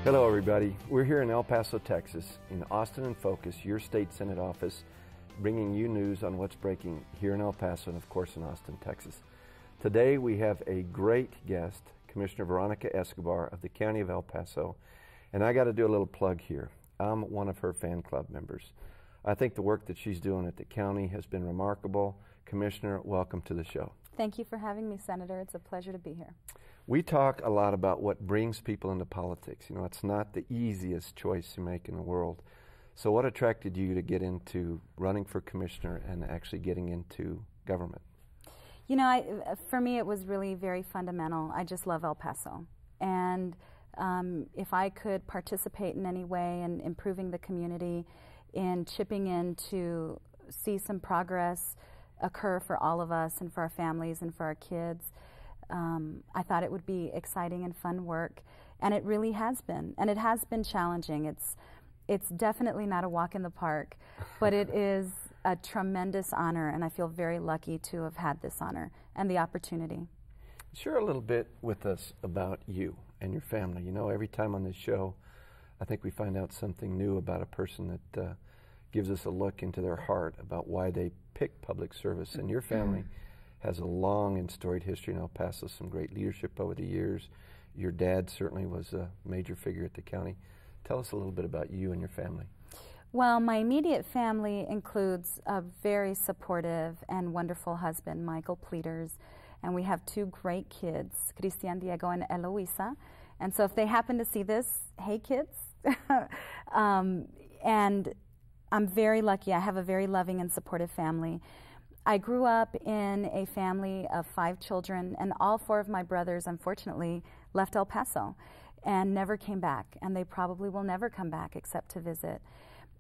Hello everybody, we're here in El Paso, Texas, in Austin in Focus, your state Senate office, bringing you news on what's breaking here in El Paso and of course in Austin, Texas. Today we have a great guest, Commissioner Veronica Escobar of the County of El Paso, and I got to do a little plug here. I'm one of her fan club members. I think the work that she's doing at the county has been remarkable. Commissioner, welcome to the show. Thank you for having me, Senator. It's a pleasure to be here. We talk a lot about what brings people into politics. You know, it's not the easiest choice you make in the world. So what attracted you to get into running for commissioner and actually getting into government? You know, for me it was really very fundamental. I just love El Paso. And if I could participate in any way in improving the community, in chipping in to see some progress occur for all of us and for our families and for our kids, I thought it would be exciting and fun work, and it really has been. And it has been challenging. It's definitely not a walk in the park, but it is a tremendous honor, and I feel very lucky to have had this honor and the opportunity. Share a little bit with us about you and your family. You know, every time on this show, I think we find out something new about a person that gives us a look into their heart about why they pick public service. And your family has a long and storied history in El Paso, some great leadership over the years. Your dad certainly was a major figure at the county. Tell us a little bit about you and your family. Well, my immediate family includes a very supportive and wonderful husband, Michael Pleaters, and we have two great kids, Cristian, Diego, and Eloisa. And so if they happen to see this, hey kids. And I'm very lucky. I have a very loving and supportive family. I grew up in a family of 5 children, and all 4 of my brothers, unfortunately, left El Paso and never came back, and they probably will never come back except to visit.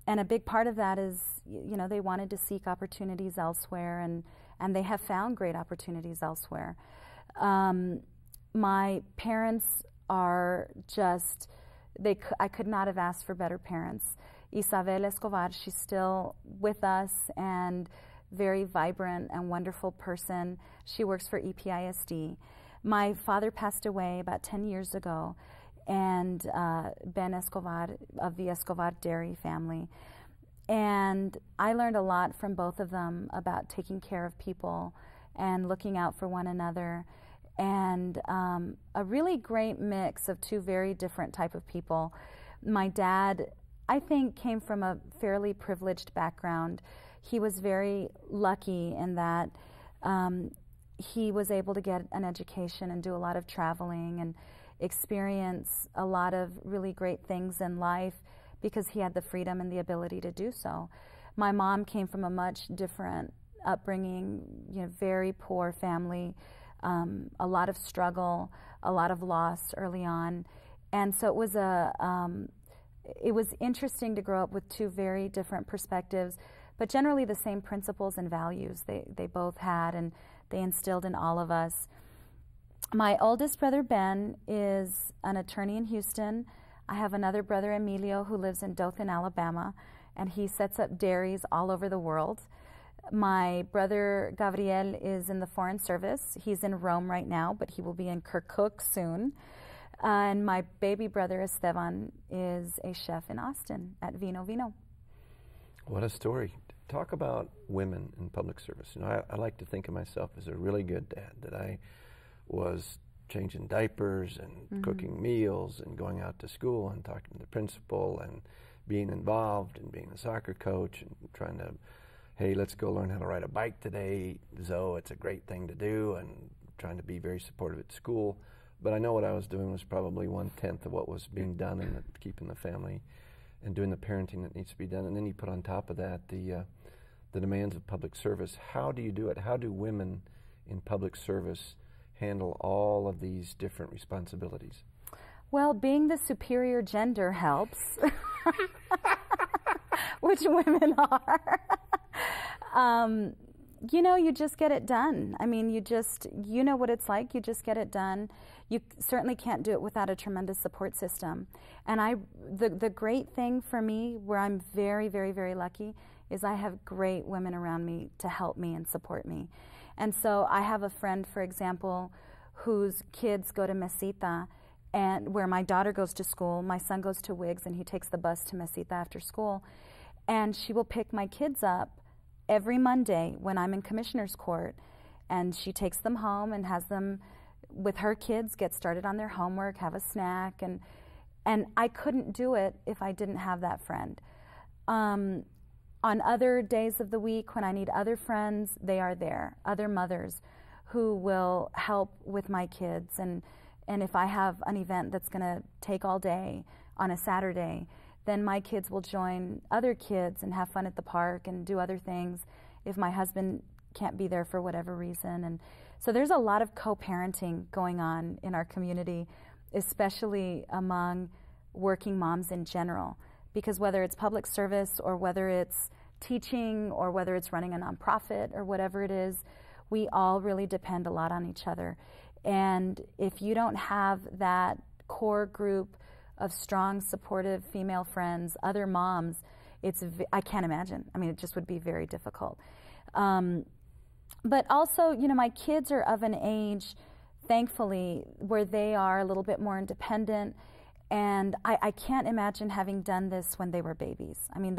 And a big part of that is, you know, they wanted to seek opportunities elsewhere, and they have found great opportunities elsewhere. My parents are just, I could not have asked for better parents. Isabel Escobar, she's still with us and very vibrant and wonderful person. She works for EPISD. My father passed away about 10 years ago, and Ben Escobar of the Escobar Dairy family. And I learned a lot from both of them about taking care of people and looking out for one another, and a really great mix of 2 very different type of people. My dad, I think, came from a fairly privileged background. He was very lucky in that he was able to get an education and do a lot of traveling and experience a lot of really great things in life because he had the freedom and the ability to do so. My mom came from a much different upbringing, you know, very poor family, a lot of struggle, a lot of loss early on. And so it was interesting to grow up with 2 very different perspectives, but generally the same principles and values they both had, and they instilled in all of us. My oldest brother, Ben, is an attorney in Houston. I have another brother, Emilio, who lives in Dothan, Alabama, and he sets up dairies all over the world. My brother, Gabriel, is in the Foreign Service. He's in Rome right now, but he will be in Kirkuk soon. And my baby brother, Esteban, is a chef in Austin at Vino Vino. What a story. Talk about women in public service. You know, I like to think of myself as a really good dad, that I was changing diapers and cooking meals and going out to school and talking to the principal and being involved and being a soccer coach and trying to, hey, let's go learn how to ride a bike today, Zoe, it's a great thing to do, and trying to be very supportive at school. But I know what I was doing was probably 1/10 of what was being done in keeping the family and doing the parenting that needs to be done. And then you put on top of that the demands of public service. How do you do it? How do women in public service handle all of these different responsibilities? Well, being the superior gender helps, which women are. You know, you just get it done. I mean, you know what it's like, you just get it done. You certainly can't do it without a tremendous support system. And the great thing for me, where I'm very, very, very lucky, is I have great women around me to help me and support me. And so I have a friend, for example, whose kids go to Mesita, and where my daughter goes to school. My son goes to Wiggs, and he takes the bus to Mesita after school. And she will pick my kids up every Monday when I'm in Commissioner's Court, and she takes them home and has them, with her kids, get started on their homework, have a snack, and I couldn't do it if I didn't have that friend. On other days of the week when I need other friends, they are there, other mothers who will help with my kids. And if I have an event that's going to take all day on a Saturday, then my kids will join other kids and have fun at the park and do other things if my husband can't be there for whatever reason. And so there's a lot of co-parenting going on in our community, especially among working moms in general, because whether it's public service or whether it's teaching or whether it's running a nonprofit or whatever it is, we all really depend a lot on each other. And if you don't have that core group of strong, supportive female friends, other moms, I can't imagine. I mean, it just would be very difficult. But also, you know, my kids are of an age, thankfully, where they are a little bit more independent, and I can't imagine having done this when they were babies. I mean,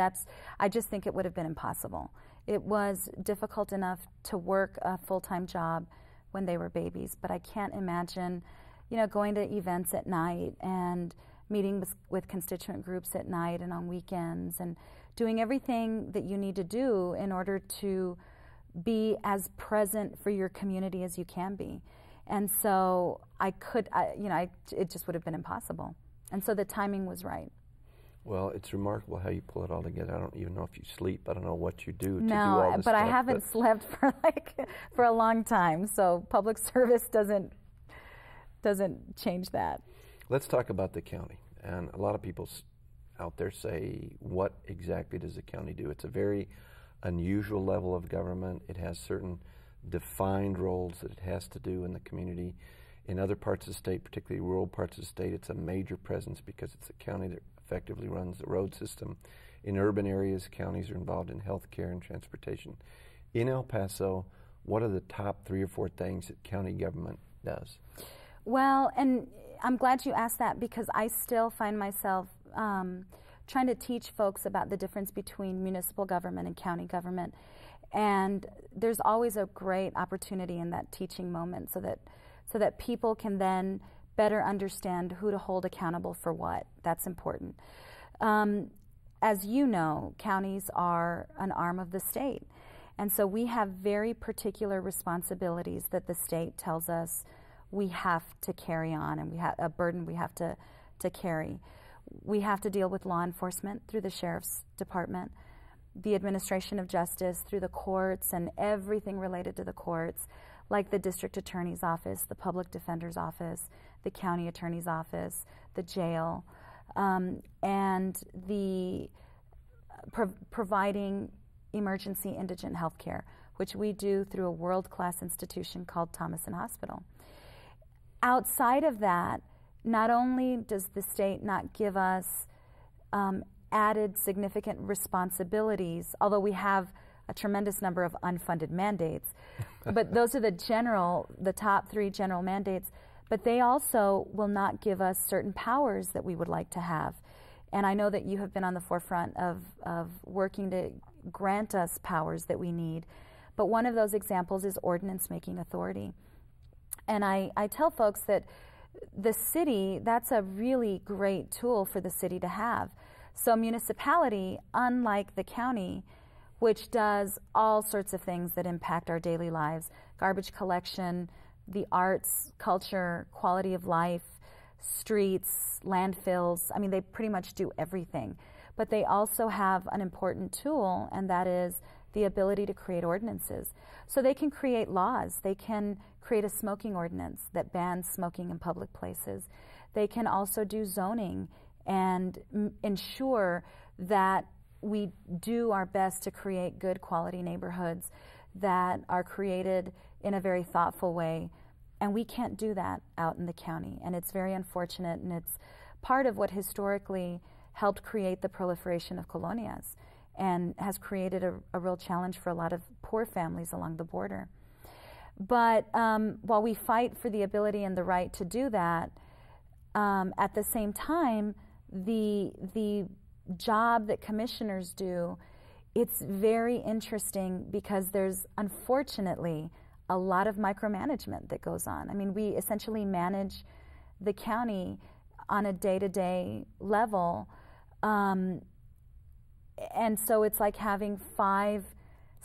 I just think it would have been impossible. It was difficult enough to work a full-time job when they were babies, but I can't imagine, you know, going to events at night and meeting with constituent groups at night and on weekends and doing everything that you need to do in order to be as present for your community as you can be. And so it just would have been impossible. And so the timing was right. Well, it's remarkable how you pull it all together. I don't even know if you sleep. I don't know what you do to do all this but stuff. I haven't slept for a long time. So public service doesn't change that. Let's talk about the county. And a lot of people out there say, what exactly does the county do? It's a very unusual level of government. It has certain defined roles that it has to do in the community. In other parts of the state, particularly rural parts of the state, it's a major presence because it's a county that effectively runs the road system. In urban areas, counties are involved in health care and transportation. In El Paso, what are the top 3 or 4 things that county government does? Well, and I'm glad you asked that because I still find myself trying to teach folks about the difference between municipal government and county government. And there's always a great opportunity in that teaching moment so that people can then better understand who to hold accountable for what. That's important. As you know, counties are an arm of the state. And so we have very particular responsibilities that the state tells us we have to carry on, and we have a burden we have to carry. We have to deal with law enforcement through the sheriff's department, the administration of justice through the courts and everything related to the courts, like the district attorney's office, the public defender's office, the county attorney's office, the jail, and the providing emergency indigent health care, which we do through a world-class institution called Thomason Hospital. Outside of that, not only does the state not give us added significant responsibilities, although we have a tremendous number of unfunded mandates, but those are the top 3 general mandates, but they also will not give us certain powers that we would like to have. And I know that you have been on the forefront of working to grant us powers that we need, but one of those examples is ordinance-making authority. And I tell folks that the city, that's a really great tool for the city to have. So municipality, unlike the county, which does all sorts of things that impact our daily lives, garbage collection, the arts, culture, quality of life, streets, landfills, I mean, they pretty much do everything. But they also have an important tool, and that is the ability to create ordinances. So they can create laws. They can create a smoking ordinance that bans smoking in public places. They can also do zoning and ensure that we do our best to create good quality neighborhoods that are created in a very thoughtful way. And we can't do that out in the county. And it's very unfortunate, and it's part of what historically helped create the proliferation of colonias and has created a real challenge for a lot of poor families along the border. But while we fight for the ability and the right to do that, At the same time, the job that commissioners do, it's very interesting because there's unfortunately a lot of micromanagement that goes on. I mean, we essentially manage the county on a day-to-day level, and so it's like having 5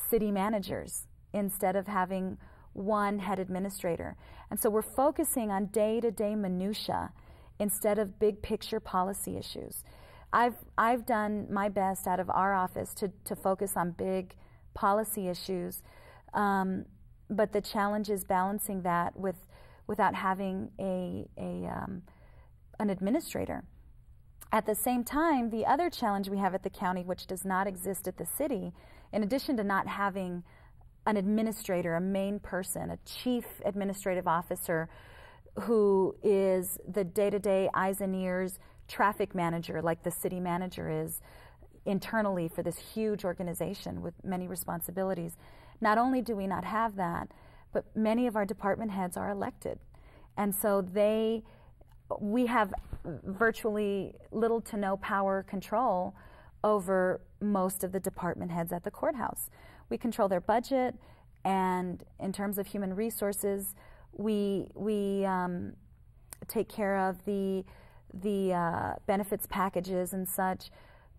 city managers instead of having one head administrator. And so we're focusing on day-to-day minutia instead of big picture policy issues. I've done my best out of our office to focus on big policy issues, but the challenge is balancing that without having an administrator. At the same time, the other challenge we have at the county, which does not exist at the city, in addition to not having an administrator, a main person, a chief administrative officer who is the day-to-day eyes and ears traffic manager like the city manager is internally for this huge organization with many responsibilities. Not only do we not have that, but many of our department heads are elected. And so we have virtually little to no power or control over most of the department heads at the courthouse. We control their budget, and in terms of human resources, we take care of the benefits packages and such,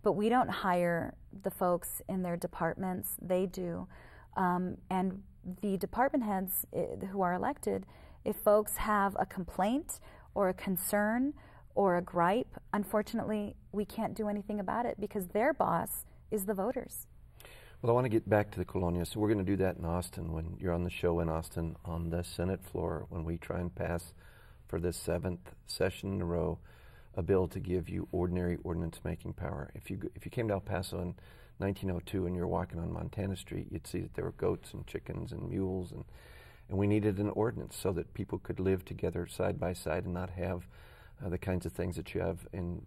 but we don't hire the folks in their departments. They do. And the department heads who are elected, if folks have a complaint or a concern or a gripe, unfortunately, we can't do anything about it because their boss is the voters. Well, I want to get back to the Colonia, so we're going to do that in Austin when you're on the show in Austin on the Senate floor when we try and pass for this 7th session in a row a bill to give you ordinary ordinance-making power. If you came to El Paso in 1902 and you're walking on Montana Street, you'd see that there were goats and chickens and mules, and we needed an ordinance so that people could live together side by side and not have the kinds of things that you have in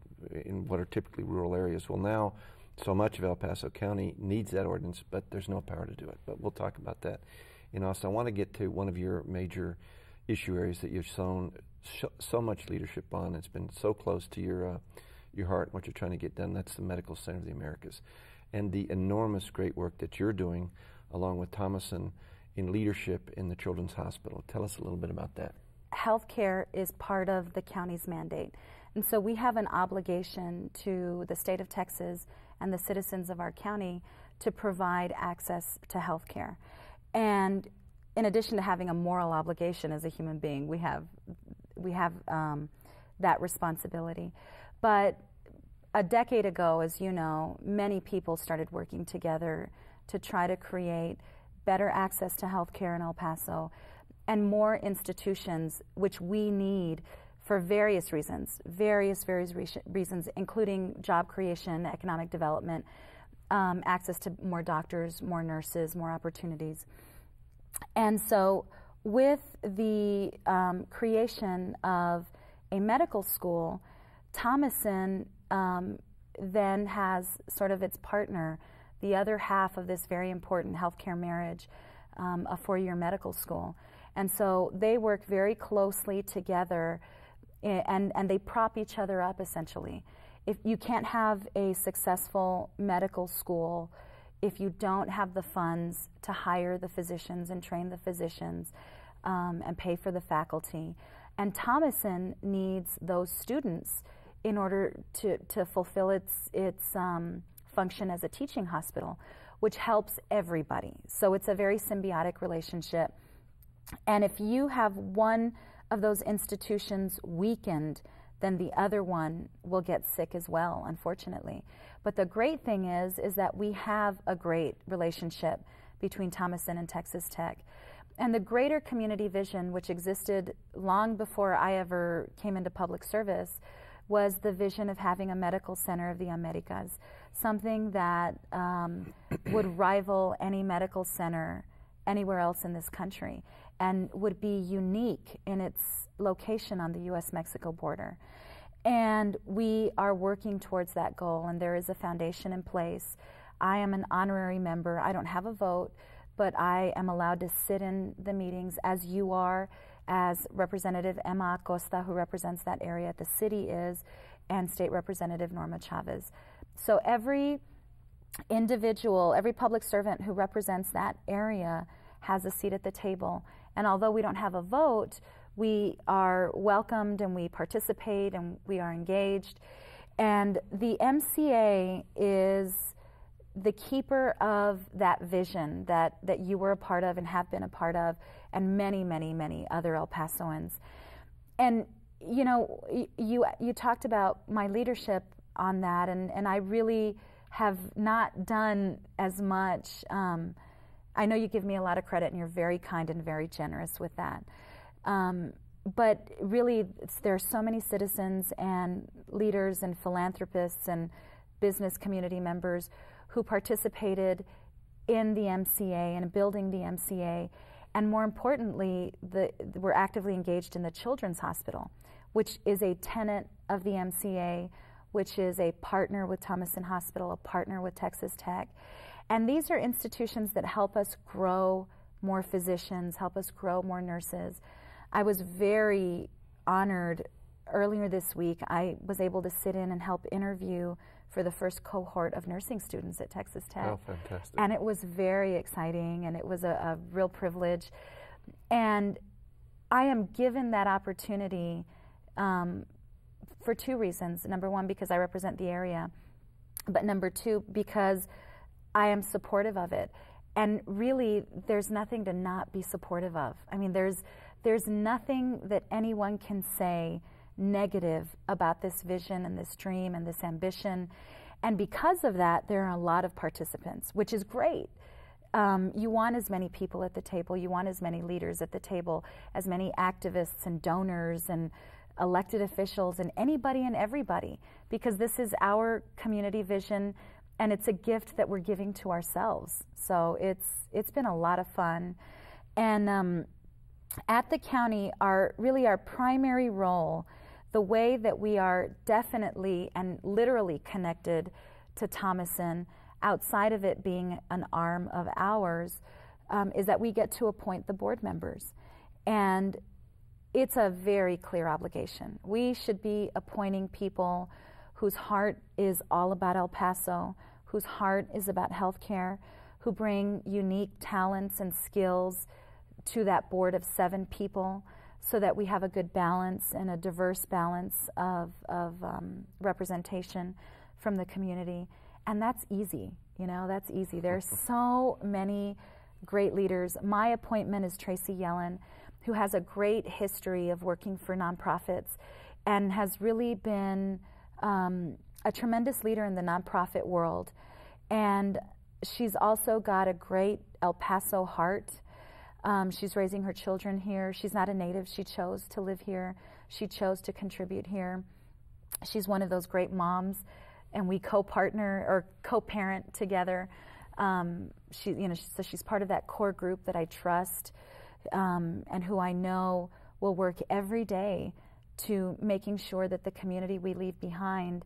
what are typically rural areas. Well, now so much of El Paso County needs that ordinance, but there's no power to do it. But we'll talk about that in Austin. I want to get to one of your major issue areas that you've shown so much leadership on. It's been so close to your heart, what you're trying to get done. That's the Medical Center of the Americas. And the enormous great work that you're doing, along with Thomason, in leadership in the Children's Hospital. Tell us a little bit about that. Healthcare is part of the county's mandate. And so we have an obligation to the state of Texas and the citizens of our county to provide access to healthcare. And in addition to having a moral obligation as a human being, we have that responsibility. But a decade ago, as you know, many people started working together to try to create better access to healthcare in El Paso and more institutions, which we need for various reasons, including job creation, economic development, access to more doctors, more nurses, more opportunities. And so with the creation of a medical school, Thomason then has sort of its partner, the other half of this very important healthcare marriage, a 4-year medical school. And so they work very closely together, and they prop each other up, essentially. If you can't have a successful medical school if you don't have the funds to hire the physicians and train the physicians and pay for the faculty. And Thomason needs those students in order to fulfill its function as a teaching hospital, which helps everybody. So it's a very symbiotic relationship. And if you have one of those institutions weakened, then the other one will get sick as well, unfortunately. But the great thing is that we have a great relationship between Thomason and Texas Tech. And the greater community vision, which existed long before I ever came into public service, was the vision of having a medical center of the Americas, something that would rival any medical center anywhere else in this country and would be unique in its location on the U.S.-Mexico border. And we are working towards that goal, and there is a foundation in place. I am an honorary member. I don't have a vote, but I am allowed to sit in the meetings as you are, as Representative Emma Acosta, who represents that area at the city, is, and State Representative Norma Chavez. So every individual, every public servant who represents that area has a seat at the table. And although we don't have a vote, we are welcomed and we participate and we are engaged. And the MCA is the keeper of that vision that you were a part of and have been a part of, and many, many, many other El Pasoans. And you know, you talked about my leadership on that, and I really have not done as much. I know you give me a lot of credit, and you're very kind and very generous with that. But really, there are so many citizens and leaders and philanthropists and business community members who participated in the MCA and building the MCA, and more importantly, we're actively engaged in the Children's Hospital, which is a tenet of the MCA, which is a partner with Thomason Hospital, a partner with Texas Tech. And these are institutions that help us grow more physicians, help us grow more nurses. I was very honored earlier this week. I was able to sit in and help interview for the first cohort of nursing students at Texas Tech. Oh, fantastic. And it was very exciting, and it was a real privilege. And I am given that opportunity for two reasons. Number one, because I represent the area, but number two, because I am supportive of it. And really, there's nothing to not be supportive of. I mean, there's nothing that anyone can say negative about this vision and this dream and this ambition. And because of that, there are a lot of participants, which is great. You want as many people at the table, you want as many leaders at the table, as many activists and donors and elected officials and anybody and everybody, because this is our community vision, and it's a gift that we're giving to ourselves. So it's been a lot of fun. And at the county, our primary role, the way that we are definitely and literally connected to Thomason, outside of it being an arm of ours, is that we get to appoint the board members. And it's a very clear obligation. We should be appointing people whose heart is all about El Paso, whose heart is about healthcare, who bring unique talents and skills to that board of 7 people, so that we have a good balance and a diverse balance of representation from the community. And that's easy, you know, that's easy. There are so many great leaders. My appointment is Tracy Yellen, who has a great history of working for nonprofits and has really been a tremendous leader in the nonprofit world. And she's also got a great El Paso heart. She's raising her children here. She's not a native. She chose to live here. She chose to contribute here. She's one of those great moms, and we co-partner or co-parent together. So she's part of that core group that I trust, and who I know will work every day to making sure that the community we leave behind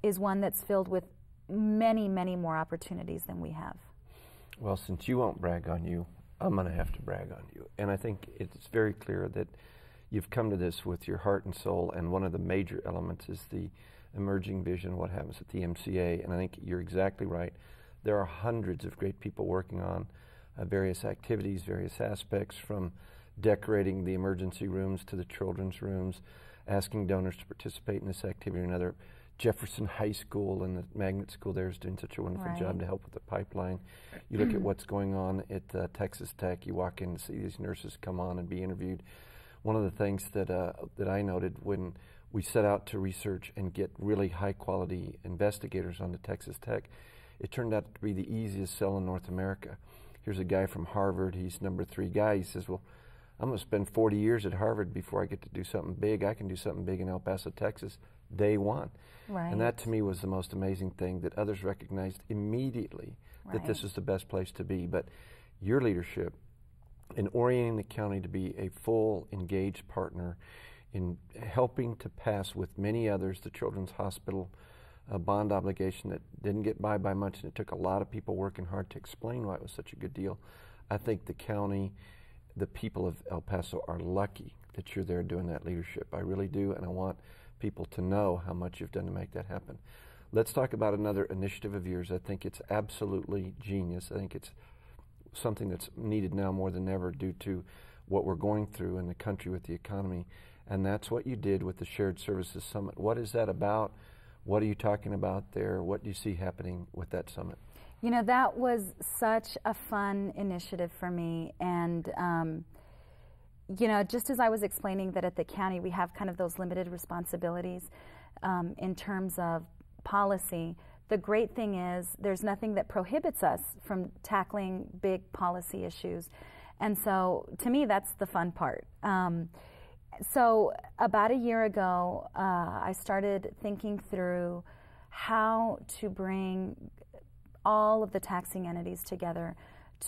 is one that's filled with many, many more opportunities than we have. Well, since you won't brag on you, I'm going to have to brag on you. And I think it's very clear that you've come to this with your heart and soul, and one of the major elements is the emerging vision, what happens at the MCA. And I think you're exactly right. There are hundreds of great people working on various activities, various aspects, from decorating the emergency rooms to the children's rooms, asking donors to participate in this activity or another. Jefferson High School and the magnet school there is doing such a wonderful job to help with the pipeline. You look at what's going on at Texas Tech. You walk in and see these nurses come on and be interviewed. One of the things that I noted when we set out to research and get really high-quality investigators onto Texas Tech, it turned out to be the easiest sell in North America. Here's a guy from Harvard. He's number 3 guy. He says, well, I'm going to spend 40 years at Harvard before I get to do something big. I can do something big in El Paso, Texas, day one. Right. And that to me was the most amazing thing, that others recognized immediately that this was the best place to be. But your leadership in orienting the county to be a full, engaged partner in helping to pass with many others the Children's Hospital bond obligation that didn't get by much, and it took a lot of people working hard to explain why it was such a good deal. I think the county, the people of El Paso are lucky that you're there doing that leadership. I really do, and I want people to know how much you've done to make that happen. Let's talk about another initiative of yours. I think it's absolutely genius. I think it's something that's needed now more than ever due to what we're going through in the country with the economy, and that's what you did with the Shared Services Summit. What is that about? What are you talking about there? What do you see happening with that summit? You know, that was such a fun initiative for me, and you know, just as I was explaining that at the county we have kind of those limited responsibilities in terms of policy, the great thing is there's nothing that prohibits us from tackling big policy issues. And so to me, that's the fun part. So about a year ago, I started thinking through how to bring all of the taxing entities together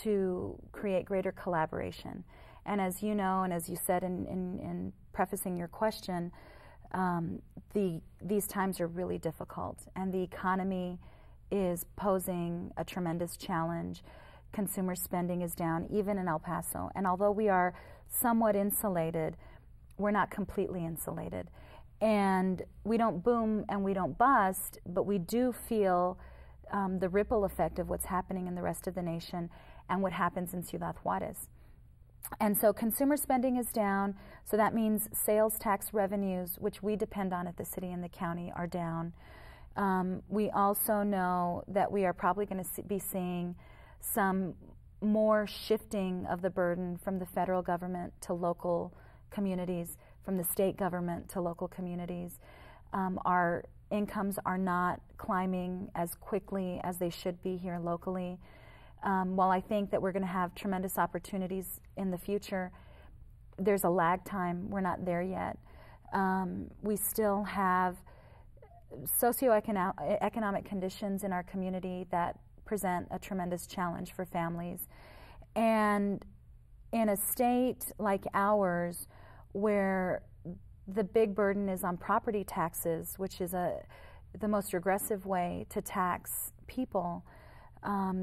to create greater collaboration. And as you know, and as you said in prefacing your question, these times are really difficult, and the economy is posing a tremendous challenge. Consumer spending is down, even in El Paso. And although we are somewhat insulated, we're not completely insulated. And we don't boom and we don't bust, but we do feel the ripple effect of what's happening in the rest of the nation and what happens in Ciudad Juarez. And so consumer spending is down, so that means sales tax revenues, which we depend on at the city and the county, are down. We also know that we are probably going to be seeing some more shifting of the burden from the federal government to local communities, from the state government to local communities. Our incomes are not climbing as quickly as they should be here locally. While I think that we're going to have tremendous opportunities in the future, there's a lag time. We're not there yet. We still have socioeconomic conditions in our community that present a tremendous challenge for families. And in a state like ours, where the big burden is on property taxes, which is the most regressive way to tax people,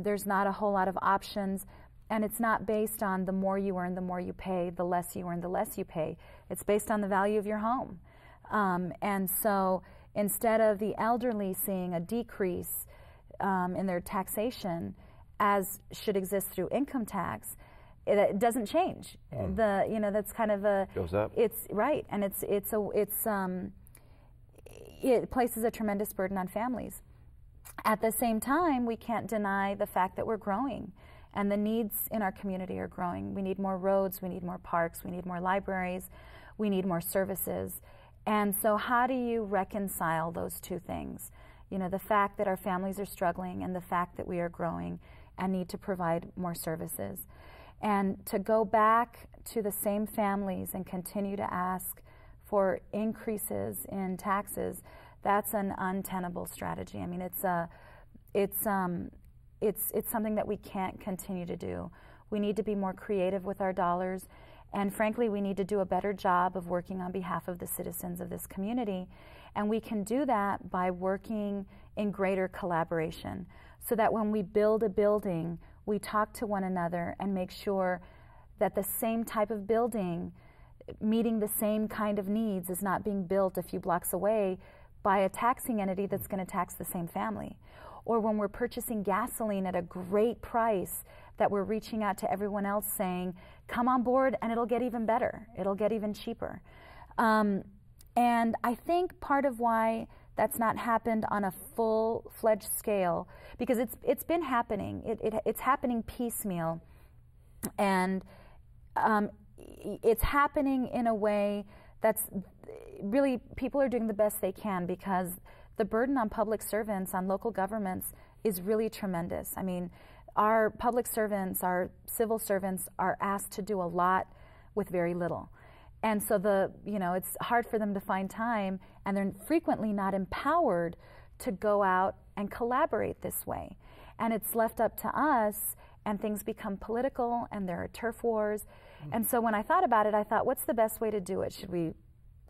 there's not a whole lot of options, and it's not based on the more you earn, the more you pay, the less you earn, the less you pay. It's based on the value of your home. And so instead of the elderly seeing a decrease in their taxation, as should exist through income tax, it doesn't change. That's kind of a goes up. It's right, and it places a tremendous burden on families. At the same time, we can't deny the fact that we're growing, and the needs in our community are growing. We need more roads, we need more parks, we need more libraries, we need more services. And so how do you reconcile those two things? You know, the fact that our families are struggling and the fact that we are growing and need to provide more services. And to go back to the same families and continue to ask for increases in taxes, that's an untenable strategy. I mean, it's something that we can't continue to do. We need to be more creative with our dollars, and frankly, we need to do a better job of working on behalf of the citizens of this community. And we can do that by working in greater collaboration, so that when we build a building, we talk to one another and make sure that the same type of building meeting the same kind of needs is not being built a few blocks away by a taxing entity that's going to tax the same family. Or when we're purchasing gasoline at a great price, that we're reaching out to everyone else saying, come on board and it'll get even better. It'll get even cheaper. And I think part of why that's not happened on a full-fledged scale, because it's been happening. It's happening piecemeal. And it's happening in a way that's really, people are doing the best they can, because the burden on public servants, on local governments, is really tremendous. I mean, our public servants, our civil servants, are asked to do a lot with very little. And so it's hard for them to find time, and they're frequently not empowered to go out and collaborate this way. And it's left up to us, and things become political, and there are turf wars. And so when I thought about it, I thought, what's the best way to do it? Should we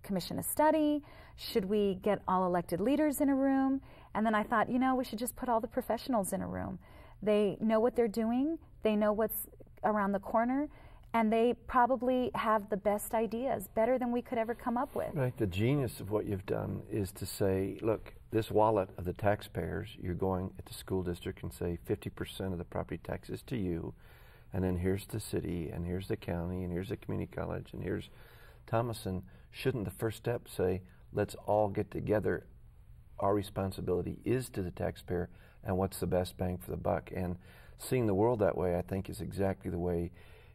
commission a study? Should we get all elected leaders in a room? And then I thought, we should just put all the professionals in a room. They know what they're doing. They know what's around the corner. And they probably have the best ideas, better than we could ever come up with. Right. The genius of what you've done is to say, look, this wallet of the taxpayers, you're going at the school district and say 50% of the property taxes to you, and then here's the city, and here's the county, and here's the community college, and here's Thomason. Shouldn't the first step say, let's all get together, our responsibility is to the taxpayer, and what's the best bang for the buck? And seeing the world that way, I think, is exactly the way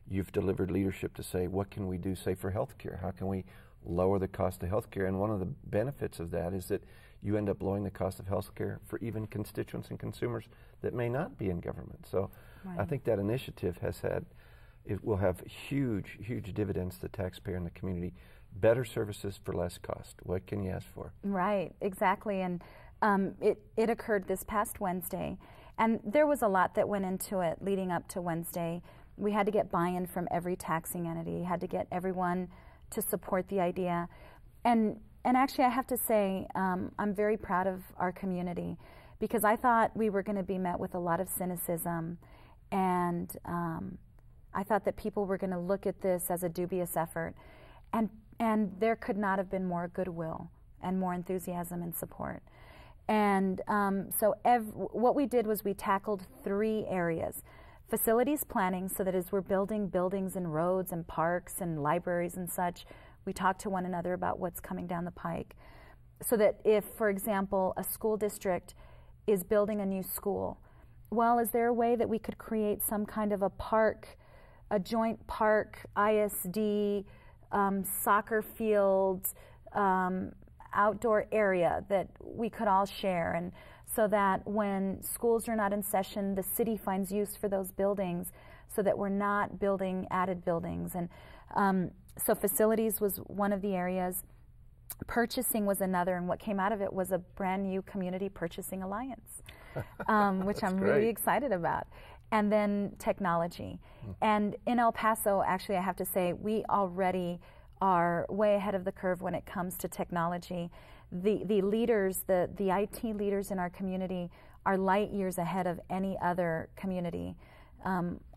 you've delivered leadership to say, what can we do, say, for healthcare? How can we lower the cost of healthcare? And one of the benefits of that is that you end up lowering the cost of healthcare for even constituents and consumers that may not be in government. So I think that initiative it will have huge, huge dividends to the taxpayer and the community. Better services for less cost. What can you ask for? Right, exactly. And it occurred this past Wednesday. And there was a lot that went into it leading up to Wednesday. We had to get buy-in from every taxing entity, had to get everyone to support the idea. And actually, I have to say, I'm very proud of our community, because I thought we were going to be met with a lot of cynicism, and I thought that people were going to look at this as a dubious effort. And there could not have been more goodwill and more enthusiasm and support. And so what we did was we tackled 3 areas. Facilities planning, so that as we're building buildings and roads and parks and libraries and such, we talk to one another about what's coming down the pike. So that if, for example, a school district is building a new school, well, is there a way that we could create some kind of a park, a joint park, ISD, soccer field, outdoor area that we could all share, and so that when schools are not in session, the city finds use for those buildings, so that we're not building added buildings. And so facilities was one of the areas. Purchasing was another, and what came out of it was a brand new community purchasing alliance, which I'm really excited about. And then technology. And in El Paso, actually, I have to say, we already are way ahead of the curve when it comes to technology. The leaders, the IT leaders in our community are light years ahead of any other community.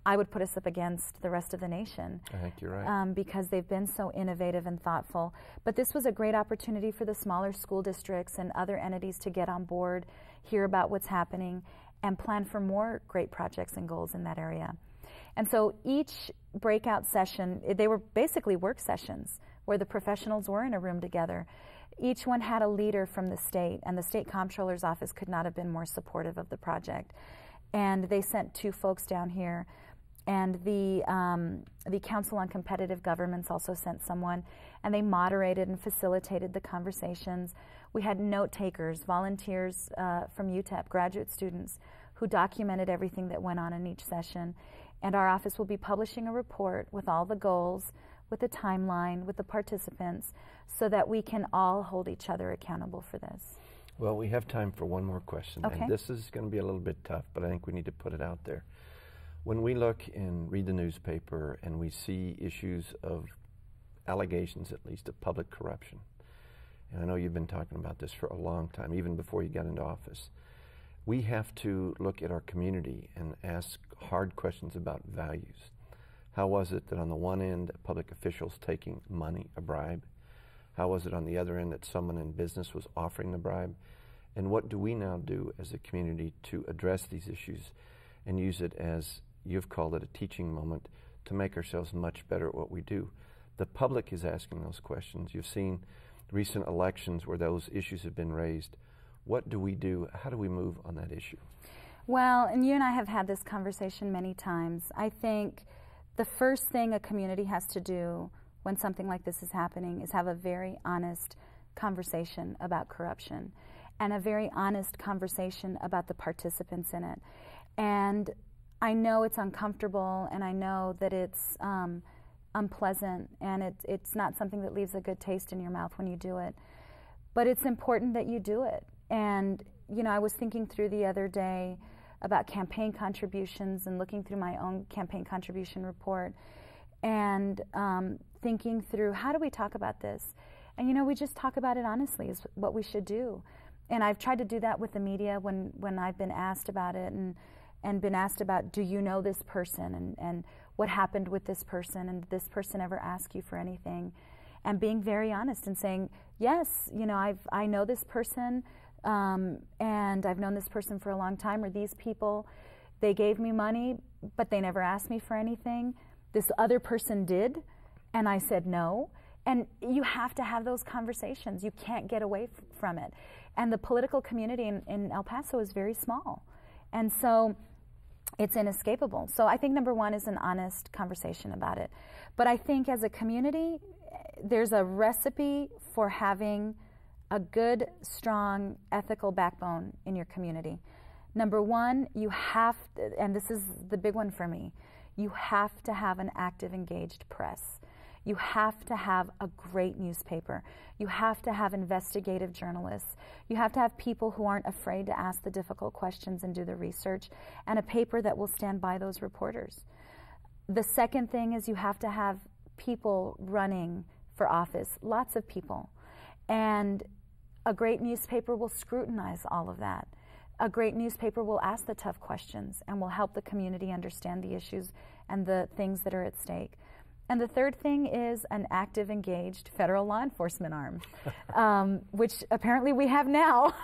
I would put us up against the rest of the nation. I think you're right. Because they've been so innovative and thoughtful. But this was a great opportunity for the smaller school districts and other entities to get on board, hear about what's happening, and plan for more great projects and goals in that area. And so each breakout session, they were basically work sessions where the professionals were in a room together. Each one had a leader from the state, and the state comptroller's office could not have been more supportive of the project. And they sent 2 folks down here, and the Council on Competitive Governments also sent someone, and they moderated and facilitated the conversations. We had note takers, volunteers from UTEP, graduate students, who documented everything that went on in each session. And our office will be publishing a report with all the goals, with the timeline, with the participants, so that we can all hold each other accountable for this. Well, we have time for one more question. Okay. And this is going to be a little bit tough, but I think we need to put it out there. When we look and read the newspaper and we see issues of allegations, at least, of public corruption, and I know you've been talking about this for a long time, even before you got into office, we have to look at our community and ask hard questions about values. How was it that on the one end, public officials taking money, a bribe? How was it on the other end that someone in business was offering the bribe? And what do we now do as a community to address these issues and use it, as you've called it, a teaching moment to make ourselves much better at what we do? The public is asking those questions. You've seen recent elections where those issues have been raised. What do we do? How do we move on that issue? Well, and you and I have had this conversation many times. I think the first thing a community has to do when something like this is happening is have a very honest conversation about corruption, and a very honest conversation about the participants in it. And I know it's uncomfortable, and I know that it's unpleasant, and it's not something that leaves a good taste in your mouth when you do it. But it's important that you do it. And, you know, I was thinking through the other day about campaign contributions and looking through my own campaign contribution report and thinking through, how do we talk about this? And, you know, we just talk about it honestly is what we should do. And I've tried to do that with the media when I've been asked about it. and been asked about, do you know this person, and what happened with this person, and did this person ever ask you for anything? And being very honest and saying, yes, you know, I know this person, and I've known this person for a long time, or these people, they gave me money, but they never asked me for anything. This other person did, and I said no. And you have to have those conversations. You can't get away from it. And the political community in El Paso is very small. And so it's inescapable. So I think number one is an honest conversation about it. But I think as a community, there's a recipe for having a good, strong, ethical backbone in your community. Number one, you have to, and this is the big one for me, you have to have an active, engaged press. You have to have a great newspaper. You have to have investigative journalists. You have to have people who aren't afraid to ask the difficult questions and do the research, and a paper that will stand by those reporters. The second thing is you have to have people running for office, lots of people. And a great newspaper will scrutinize all of that. A great newspaper will ask the tough questions and will help the community understand the issues and the things that are at stake. And the third thing is an active, engaged federal law enforcement arm, which apparently we have now.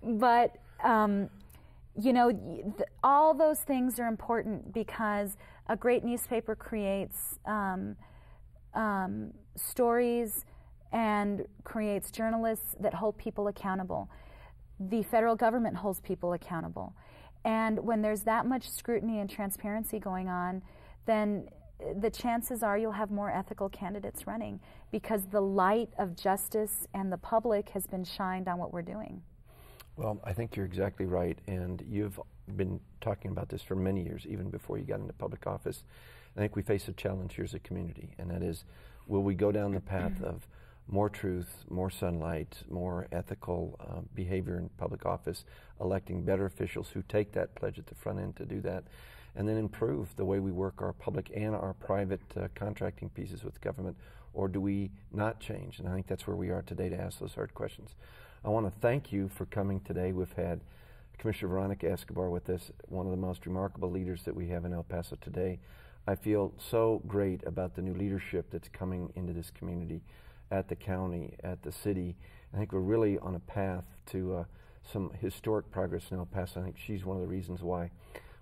But, you know, all those things are important because a great newspaper creates stories and creates journalists that hold people accountable. The federal government holds people accountable. And when there's that much scrutiny and transparency going on, then the chances are you'll have more ethical candidates running because the light of justice and the public has been shined on what we're doing. Well, I think you're exactly right, and you've been talking about this for many years, even before you got into public office. I think we face a challenge here as a community, and that is, will we go down the path of more truth, more sunlight, more ethical behavior in public office, electing better officials who take that pledge at the front end to do that, and then improve the way we work our public and our private contracting pieces with government, or do we not change? And I think that's where we are today to ask those hard questions. I want to thank you for coming today. We've had Commissioner Veronica Escobar with us, one of the most remarkable leaders that we have in El Paso today. I feel so great about the new leadership that's coming into this community, at the county, at the city. I think we're really on a path to some historic progress in El Paso. I think she's one of the reasons why.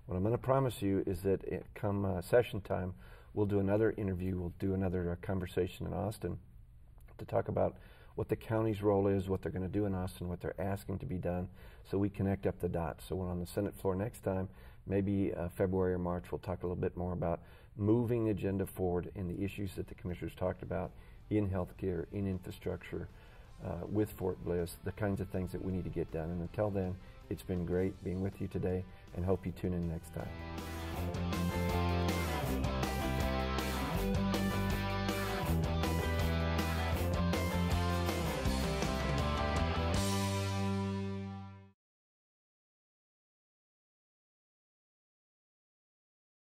What I'm going to promise you is that come session time, we'll do another interview, we'll do another conversation in Austin to talk about what the county's role is, what they're going to do in Austin, what they're asking to be done, so we connect up the dots. So when on the Senate floor next time, maybe February or March, we'll talk a little bit more about moving the agenda forward in the issues that the commissioners talked about in healthcare, in infrastructure, with Fort Bliss, the kinds of things that we need to get done. And until then, it's been great being with you today, and hope you tune in next time.